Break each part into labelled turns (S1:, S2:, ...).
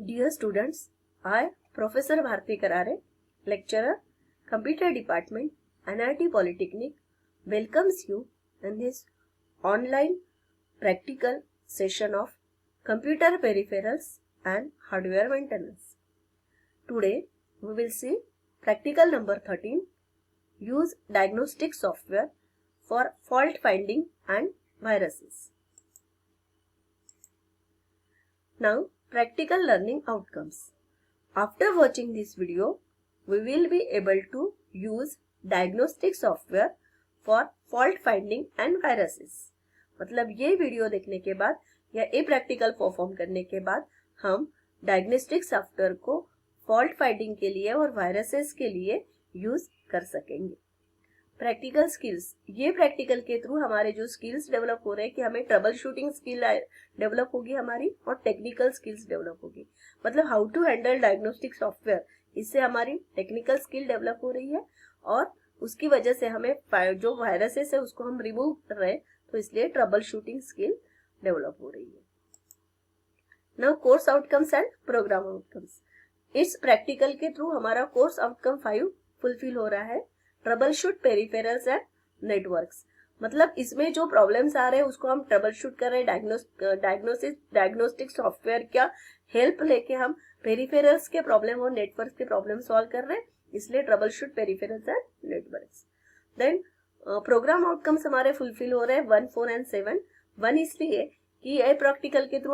S1: Dear students, I, Professor Bharti Karare, lecturer, Computer Department, NIT Polytechnic, welcomes you in this online practical session of Computer Peripherals and Hardware Maintenance. Today, we will see practical number 13, use diagnostic software for fault finding and viruses. Now, practical learning outcomes. After watching this video, we will be able to use diagnostic software for fault finding and viruses. मतलब ये video देखने के बाद या ये practical perform करने के बाद हम डायग्नोस्टिक सॉफ्टवेयर को फॉल्ट फाइंडिंग के लिए और वायरसेस के लिए यूज कर सकेंगे. प्रैक्टिकल स्किल्स, ये प्रैक्टिकल के थ्रू हमारे जो स्किल्स डेवलप हो रहे हैं कि हमें ट्रबल शूटिंग स्किल डेवलप होगी हमारी और टेक्निकल स्किल्स डेवलप होगी. मतलब how to handle diagnostic software, इससे हमारी टेक्निकल स्किल डेवलप हो रही है और उसकी वजह से हमें जो वायरसेस है उसको हम रिमूव कर रहे हैं, तो इसलिए ट्रबल शूटिंग स्किल डेवलप हो रही है. Now course outcomes and program outcomes. इस प्रैक्टिकल के थ्रू हमारा कोर्स आउटकम 5 फुलफिल हो रहा है. Troubleshoot peripherals and networks, मतलब इसमें जो प्रॉब्लम्स आ रहे हैं उसको हम ट्रबल शूट कर रहे हैं. डायग्नोस्टिक सॉफ्टवेयर का हेल्प लेके हम पेरिफेरल्स के प्रॉब्लम और नेटवर्क के प्रॉब्लम सॉल्व कर रहे हैं, इसलिए troubleshoot peripherals and networks. Then program outcomes हमारे फुलफिल हो रहे हैं 1, 4 एंड 7. 1 इसलिए कि ये प्रैक्टिकल के थ्रू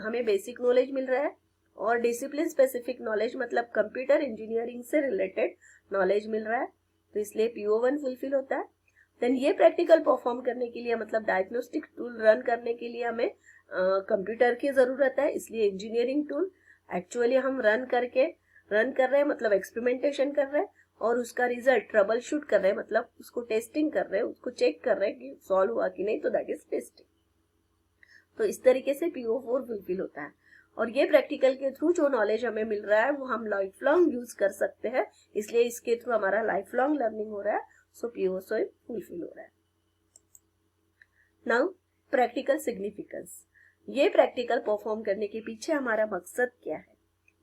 S1: हमें बेसिक नॉलेज मिल रहा है और डिसिप्लिन स्पेसिफिक नॉलेज मतलब कंप्यूटर इंजीनियरिंग से रिलेटेड नॉलेज मिल रहा है, तो इसलिए PO1 फुलफिल होता है. देन ये प्रैक्टिकल परफॉर्म करने के लिए मतलब डायग्नोस्टिक टूल रन करने के लिए हमें कंप्यूटर की जरूरत है, इसलिए इंजीनियरिंग टूल एक्चुअली हम रन कर रहे हैं मतलब एक्सपेरिमेंटेशन कर रहे हैं और उसका रिजल्ट ट्रबल शूट कर रहे हैं मतलब उसको टेस्टिंग कर रहे हैं, उसको चेक कर रहे हैं कि सॉल्व हुआ कि नहीं, तो दैट इज टेस्टिंग. तो इस तरीके से PO4 फुलफिल होता है और ये प्रैक्टिकल के थ्रू जो नॉलेज हमें मिल रहा है वो हम लाइफ लॉन्ग यूज कर सकते हैं, इसलिए इसके थ्रू हमारा लाइफ लॉन्ग लर्निंग हो रहा है. सो PO4 फुलफिल हो रहा है. Now practical significance. ये प्रैक्टिकल परफॉर्म करने के पीछे हमारा मकसद क्या है,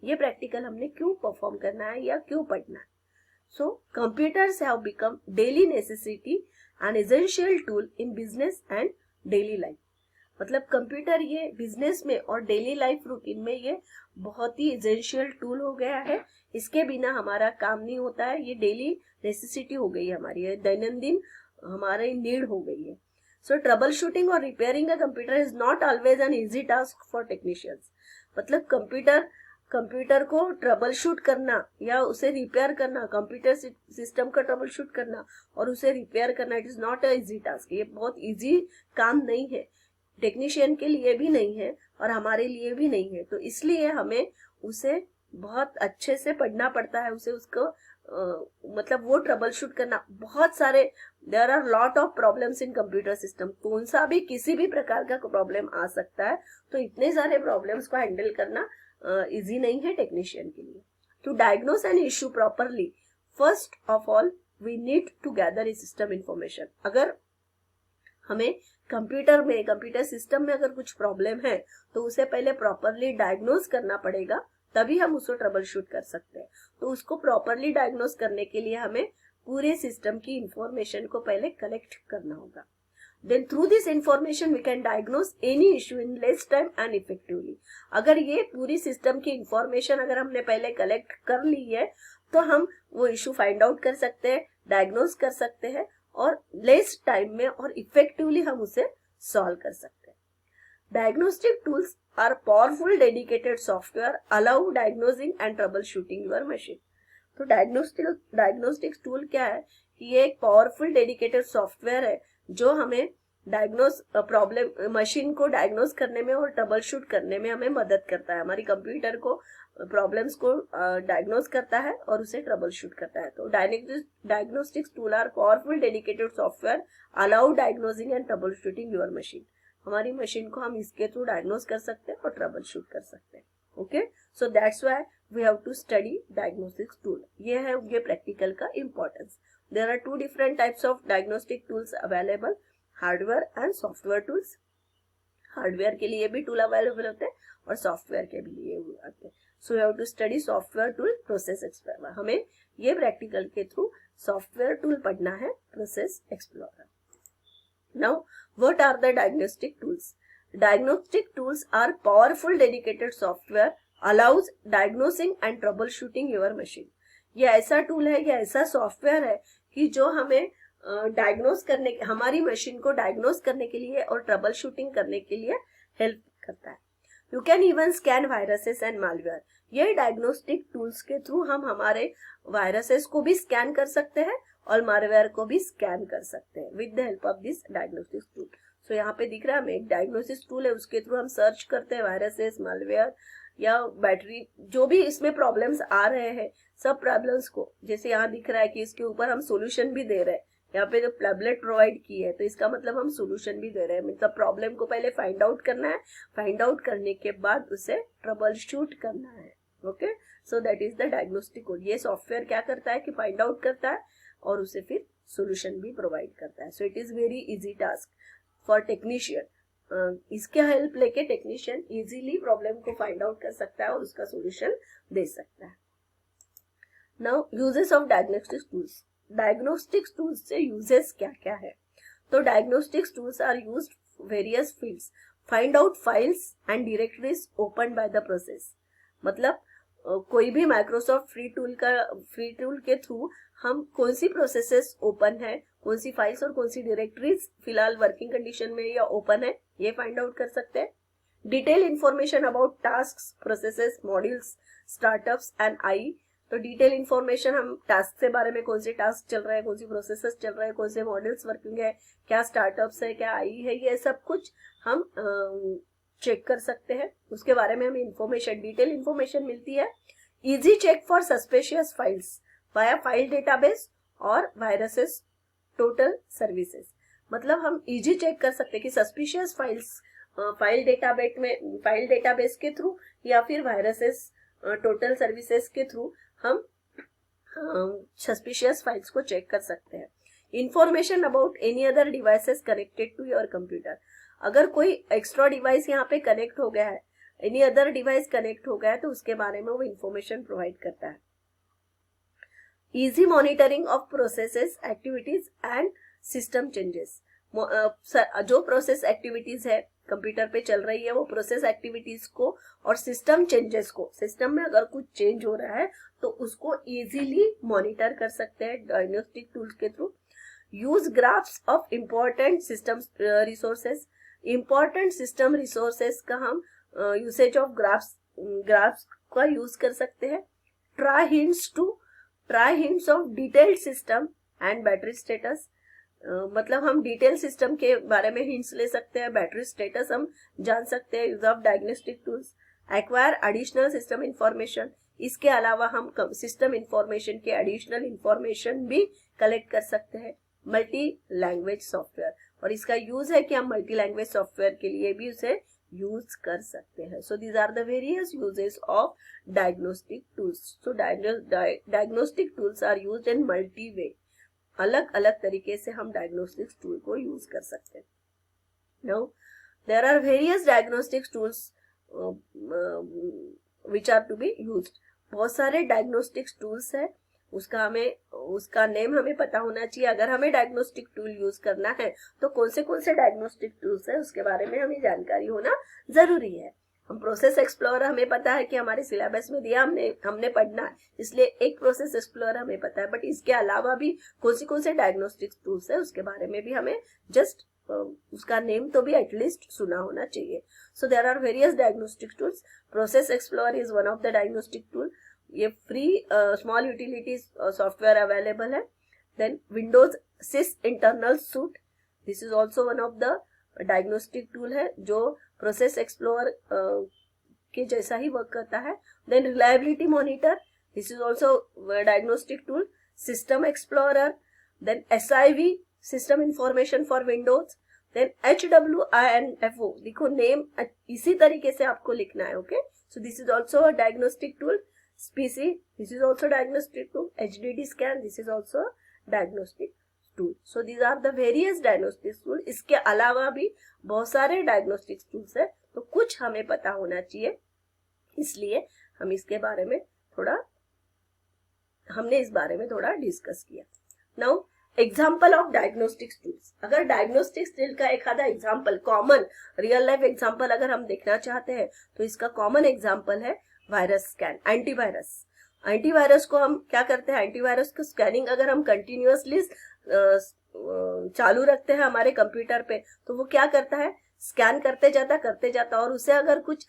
S1: ये प्रैक्टिकल हमने क्यों परफॉर्म करना है या क्यों पढ़ना है. So computers have become daily necessity and essential tool in business and daily life. मतलब कंप्यूटर ये बिजनेस में और डेली लाइफ रूटीन में ये बहुत ही एसेंशियल टूल हो गया है. इसके बिना हमारा काम नहीं होता है, ये डेली नेसेसिटी हो गई है हमारी, दैनंदिन हमारी नीड हो गई है. सो ट्रबल शूटिंग और repairing a computer is not always an easy task for technicians. मतलब कंप्यूटर को ट्रबल शूट करना या उसे रिपेयर करना, कंप्यूटर सिस्टम का ट्रबल शूट करना और उसे रिपेयर करना, it is not a easy task. ये बहुत इजी काम नहीं है, टेक्नीशियन के लिए भी नहीं है और हमारे लिए भी नहीं है. तो इसलिए हमें उसे बहुत अच्छे से पढ़ना पड़ता है, उसको मतलब वो ट्रबल शूट करना. बहुत सारे there are lot of problems in computer system. कौन सा भी किसी भी प्रकार का प्रॉब्लम आ सकता है, तो इतने सारे प्रॉब्लम्स को हैंडल करना इजी नहीं है टेक्नीशियन के लिए. To diagnose an issue properly, first of all we need to gather a system information. अगर हमें कंप्यूटर सिस्टम में अगर कुछ प्रॉब्लम है तो उसे पहले प्रॉपरली डायग्नोस करना पड़ेगा, तभी हम उसको ट्रबल शूट कर सकते हैं. तो उसको प्रॉपरली डायग्नोस करने के लिए हमें पूरे सिस्टम की इंफॉर्मेशन को पहले कलेक्ट करना होगा. Then through this information we can diagnose any issue in less time and effectively. अगर ये पूरी सिस्टम की इंफॉर्मेशन अगर हमने पहले कलेक्ट कर ली है तो हम वो इश्यू फाइंड आउट कर सकते हैं, डायग्नोस कर सकते हैं और लेस टाइम में और इफेक्टिवली हम उसे सॉल्व कर सकते हैं. Diagnostic tools are powerful dedicated software allow diagnosing and troubleshooting your machine. तो डायग्नोस्टिक टूल क्या है कि ये एक पावरफुल डेडिकेटेड सॉफ्टवेयर है जो हमें प्रॉब्लम मशीन को डायग्नोस करने में और ट्रबल शूट करने में हमें मदद करता है. हमारी कंप्यूटर को प्रॉब्लम्स को डायग्नोस करता है और उसे ट्रबल शूट करता है. तो diagnostics tool are powerful dedicated software allow diagnosing and troubleshooting your machine. हमारी मशीन को हम इसके थ्रू डायग्नोस कर सकते हैं और ट्रबल शूट कर सकते हैं. Okay, so that's why we have to study diagnostics tool. ये है ये प्रैक्टिकल का importance. There are 2 different types of diagnostic tools available, hardware and software tools. Hardware के लिए भी टूल अवेलेबल होते हैं और सॉफ्टवेयर के लिए हुए आते हैं. So you have to study software tool process explorer. हमें ये प्रैक्टिकल के थ्रू सॉफ्टवेयर टूल पढ़ना है, process explorer. Now what are the diagnostic tools? Diagnostic tools are powerful dedicated software allows diagnosing and troubleshooting your machine. ये ऐसा tool है, ये ऐसा सॉफ्टवेयर है कि जो हमें डायग्नोस करने, हमारी मशीन को डायग्नोस करने के लिए और ट्रबल शूटिंग करने के लिए हेल्प करता है. You can even scan viruses and malware. ये डायग्नोस्टिक टूल्स के थ्रू हम हमारे वायरसेस को भी स्कैन कर सकते हैं और मालवेयर को भी स्कैन कर सकते हैं with the help of this diagnostic tool. So यहाँ पे दिख रहा है हमें एक डायग्नोसिस टूल है, उसके थ्रू हम सर्च करते हैं वायरसेस, मालवेयर या बैटरी, जो भी इसमें प्रॉब्लम्स आ रहे हैं सब प्रॉब्लम्स को, जैसे यहाँ दिख रहा है कि इसके ऊपर हम सोल्यूशन भी दे रहे हैं. यहाँ पे जो टैबलेट प्रोवाइड की है तो इसका मतलब हम सोल्यूशन भी दे रहे हैं. मतलब प्रॉब्लम को पहले फाइंड आउट करना है, फाइंड आउट करने के बाद उसे ट्रबल शूट करना है. Okay, so that is the diagnostic code. ये सॉफ्टवेयर क्या करता है कि फाइंड आउट करता है और उसे फिर सोल्यूशन भी प्रोवाइड करता है. So it is very easy task for technician. इसके हेल्प लेके टेक्नीशियन इजीली प्रॉब्लम को फाइंड आउट कर सकता है और उसका सॉल्यूशन दे सकता है. Now uses of diagnostic tools. Diagnostic tools से यूजेस क्या क्या है? तो diagnostic tools are used various fields. Find out files and directories open by the process. मतलब कोई भी माइक्रोसॉफ्ट फ्री टूल के थ्रू हम कौन सी प्रोसेसेस ओपन है, कौन सी फाइल्स और कौन सी डायरेक्टरीज फिलहाल वर्किंग कंडीशन में या ओपन है, ये फाइंड आउट कर सकते हैं. Detail information about tasks, processes, modules, startups and I. तो डिटेल इंफॉर्मेशन हम टास्क के बारे में, कौन से टास्क चल रहे हैं, कौन सी प्रोसेसेस चल रहे हैं, कौन से मॉड्यूल्स वर्किंग है, क्या स्टार्टअप्स है, क्या आई है, ये सब कुछ हम चेक कर सकते हैं. उसके बारे में हमें इंफॉर्मेशन, डिटेल इंफॉर्मेशन मिलती है. Easy check for suspicious files via file database और वायरसेस टोटल सर्विसेज. मतलब हम इजी चेक कर सकते हैं कि सस्पिशियस फाइल्स फाइल डेटाबेस के थ्रू या फिर वायरसेस टोटल सर्विसेज के थ्रू हम सस्पिशियस फाइल्स को चेक कर सकते हैं. Information about any other devices connected to your computer. अगर कोई एक्स्ट्रा डिवाइस यहाँ पे कनेक्ट हो गया है, एनी अदर डिवाइस कनेक्ट हो गया है, तो उसके बारे में वो इंफॉर्मेशन प्रोवाइड करता है. Easy monitoring of processes, activities and system changes. जो प्रोसेस एक्टिविटीज है कंप्यूटर पे चल रही है, वो प्रोसेस एक्टिविटीज को और सिस्टम चेंजेस को, सिस्टम में अगर कुछ चेंज हो रहा है तो उसको इजीली मॉनिटर कर सकते हैं डायग्नोस्टिक टूल्स के through. Use graphs of important system resources. Important system resources का हम यूसेज ऑफ ग्राफ्स का यूज कर सकते हैं. Try hints of detailed system and battery status. मतलब हम डिटेल सिस्टम के बारे में हिंट्स ले सकते हैं, बैटरी स्टेटस हम जान सकते हैं. Use of diagnostic tools. Acquire additional system information. इसके अलावा हम सिस्टम इंफॉर्मेशन के एडिशनल इंफॉर्मेशन भी कलेक्ट कर सकते हैं. Multi language software. और इसका यूज है कि हम मल्टी लैंग्वेज सॉफ्टवेयर के लिए भी उसे यूज कर सकते हैं. So these are the various uses of diagnostic tools. So diagnostic tools are used in multi way. अलग अलग तरीके से हम डायग्नोस्टिक टूल को यूज कर सकते हैं. Now there are various diagnostic tools which are to be used. बहुत सारे डायग्नोस्टिक टूल्स है, उसका नेम हमें पता होना चाहिए. अगर हमें डायग्नोस्टिक टूल यूज करना है तो कौन से डायग्नोस्टिक टूल्स है उसके बारे में हमें जानकारी होना जरूरी है. हम प्रोसेस एक्सप्लोरर हमें पता है कि हमारे सिलेबस में दिया, हमने पढ़ना है, इसलिए एक प्रोसेस एक्सप्लोरर हमें पता है. बट इसके अलावा भी कौन से डायग्नोस्टिक टूल्स है उसके बारे में भी हमें जस्ट उसका नेम तो भी एटलीस्ट सुना होना चाहिए. So there are various diagnostic tools. Process explorer is one of the diagnostic tool. ये free small utilities software available है. Then Windows sys internal suite, this is also one of the diagnostic tool है जो process explorer के जैसा ही work करता है. Then reliability monitor, this is also diagnostic tool. System explorer, then SIV system information for Windows, then HWINFO. देखो name इसी तरीके से आपको लिखना है. Okay, so this is also a diagnostic tool. SPC, this is also diagnostic tool. HDD scan, this is also diagnostic tool. So these are the various diagnostic tool. इसके अलावा भी बहुत सारे diagnostic tools है, तो कुछ हमें पता होना चाहिए इसलिए हमने इसके बारे में थोड़ा डिस्कस किया। Now example of diagnostics tools. अगर डायग्नोस्टिक्स टूल का एक आधा example, common real life example अगर हम देखना चाहते हैं तो इसका कॉमन एग्जाम्पल है वायरस स्कैन, एंटीवायरस। एंटीवायरस को हम क्या करते हैं, एंटीवायरस को स्कैनिंग अगर हम कंटिन्यूअसली चालू रखते हैं हमारे कंप्यूटर पे तो वो क्या करता है, स्कैन करते जाता और उसे अगर कुछ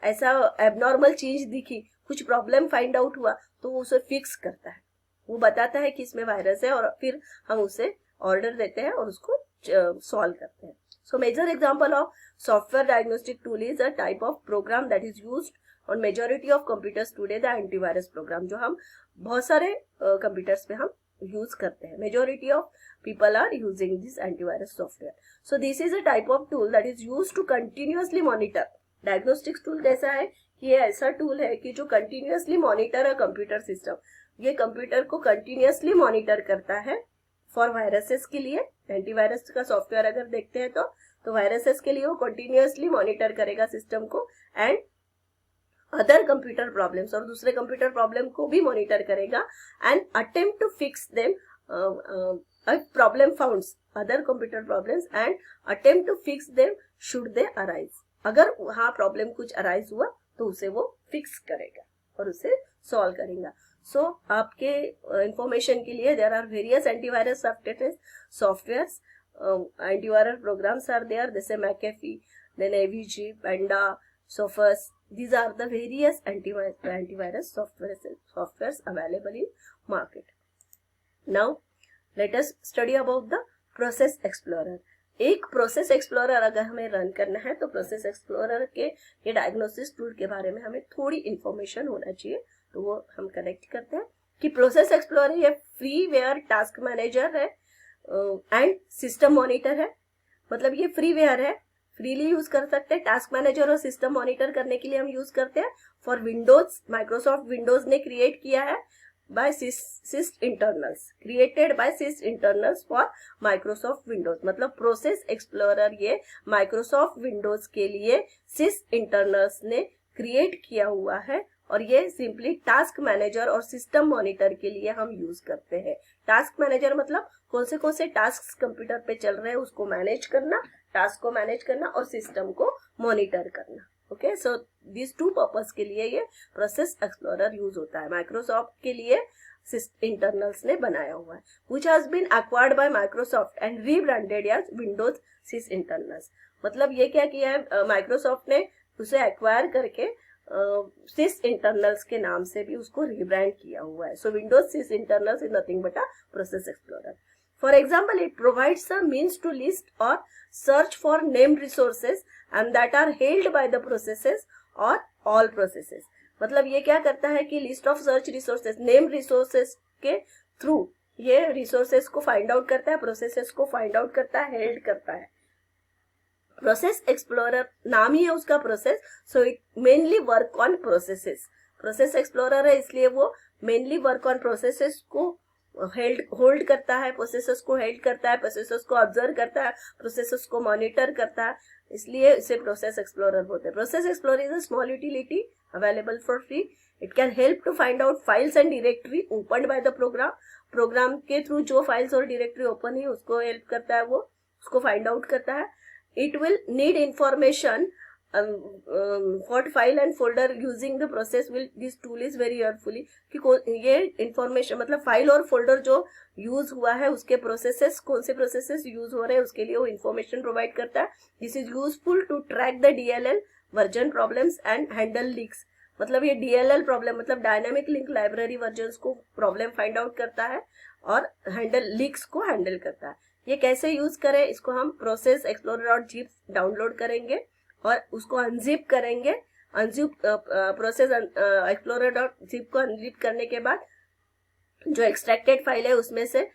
S1: ऐसा एबनॉर्मल चीज दिखी, कुछ प्रॉब्लम फाइंड आउट हुआ तो वो उसे फिक्स करता है, वो बताता है कि इसमें वायरस है और फिर हम उसे ऑर्डर देते हैं और उसको सॉल्व करते हैं। So major example of software diagnostic tool is a type of program that is used on majority of computers today, the antivirus program, जो हम बहुत सारे कंप्यूटर्स पे हम यूज करते हैं। Majority of people are using this antivirus software. So this is a type of tool that is used to continuously monitor. Diagnostics tool कैसा है कि ये ऐसा टूल है कि जो continuously monitor a computer system. ये कंप्यूटर को continuously monitor करता है for viruses के लिए। एंटीवायरस का सॉफ्टवेयर अगर देखते हैं तो viruses के लिए वो continuously monitor करेगा सिस्टम को एंड अदर कंप्यूटर प्रॉब्लम्स, और दूसरे कंप्यूटर प्रॉब्लम को भी मॉनिटर करेगा and attempt to fix them a problem founds other computer problems and attempt to fix them should they arise. अगर वहाँ प्रॉब्लम कुछ अराइज हुआ तो उसे वो फिक्स करेगा और उसे सॉल्व करेगा। सो आपके इंफॉर्मेशन के लिए there are various antivirus softwares, antivirus programs are there, जैसे McAfee, then AVG, Panda, Sophos. These are the various antivirus softwares available in market. Now let us study about the process explorer. एक process explorer अगर हमें run करना है तो process explorer के ये diagnosis tool के बारे में हमें थोड़ी इंफॉर्मेशन होना चाहिए, तो वो हम कनेक्ट करते हैं कि प्रोसेस एक्सप्लोरर ये फ्रीवेयर टास्क मैनेजर है एंड सिस्टम मॉनिटर है। मतलब ये फ्रीवेयर है, फ्रीली यूज कर सकते हैं। टास्क मैनेजर और सिस्टम मॉनिटर करने के लिए हम यूज करते हैं फॉर विंडोज। माइक्रोसॉफ्ट विंडोज ने क्रिएट किया है by sysinternals, created by sysinternals for Microsoft Windows. मतलब प्रोसेस एक्सप्लोरर ये माइक्रोसॉफ्ट विंडोज के लिए sysinternals ने क्रिएट किया हुआ है और ये सिंपली टास्क मैनेजर और सिस्टम मॉनिटर के लिए हम यूज करते हैं। टास्क मैनेजर मतलब कौन से टास्क कंप्यूटर पे चल रहे हैं उसको मैनेज करना, टास्क को मैनेज करना और सिस्टम को मॉनिटर करना। Okay, so this two purpose के लिए ये प्रोसेस एक्सप्लोरर यूज होता है। माइक्रोसॉफ्ट के लिए इंटरनल्स ने बनाया हुआ है, which has been acquired by Microsoft and rebranded as Windows sysinternals. मतलब ये क्या किया है माइक्रोसॉफ्ट ने, उसे एक्वायर करके sysinternals के नाम से भी उसको रिब्रांड किया हुआ है। सो Windows sysinternals is nothing but a process explorer. For example, it provides a means to list or search for named resources and that are held by the processes or all processes. मतलब ये क्या करता है कि list of search resources, name resources के through ये resources को find out करता है, प्रोसेसेस को फाइंड आउट करता है, हेल्ड करता है। प्रोसेस एक्सप्लोरर नाम ही है उसका process, so it mainly work on processes. Process explorer है इसलिए वो मेनली वर्क ऑन प्रोसेसेस को होल्ड करता है, प्रोसेसेस को हेल्ड करता है, प्रोसेसेस को ऑब्जर्व करता है, प्रोसेसेस को मॉनिटर करता है, इसलिए इसे प्रोसेस एक्सप्लोरर बोलते हैं। Process explorer is a small utility available for free. It can help to find out files and directory open by the program. Program के थ्रू जो फाइल्स और डायरेक्टरी ओपन है उसको हेल्प करता है, वो उसको फाइंड आउट करता है. It will need information what file and folder using the process will this tool is very helpfully कि ये इंफॉर्मेशन मतलब फाइल और फोल्डर जो यूज हुआ है उसके प्रोसेसेस, कौन से प्रोसेसेस यूज हो रहे हैं उसके लिए वो इंफॉर्मेशन प्रोवाइड करता है. This is useful to track the DLL version problems and handle leaks. मतलब ये DLL प्रॉब्लम मतलब डायनामिक लिंक लाइब्रेरी वर्जन को प्रॉब्लम फाइंड आउट करता है और हैंडल लीक्स को हैंडल करता है. ये कैसे यूज करें, इसको हम प्रोसेस explorer.zip डाउनलोड करेंगे और उसको अनजिप करेंगे. अनजिप प्रोसेस एक्सप्लोरर.zip को अनजिप करने के बाद जो एक्सट्रैक्टेड फाइल है उसमें से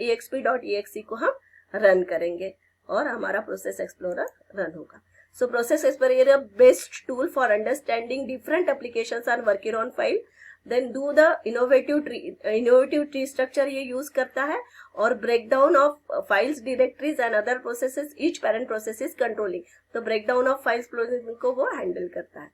S1: exp.exe को हम रन करेंगे और हमारा प्रोसेस एक्सप्लोरर रन होगा. So process explorer is a best tool for understanding different applications are working on file. Then do the innovative tree structure ये यूज करता है, और break down of files directories and other processes each parent process is controlling, तो break down of files को वो handle करता है.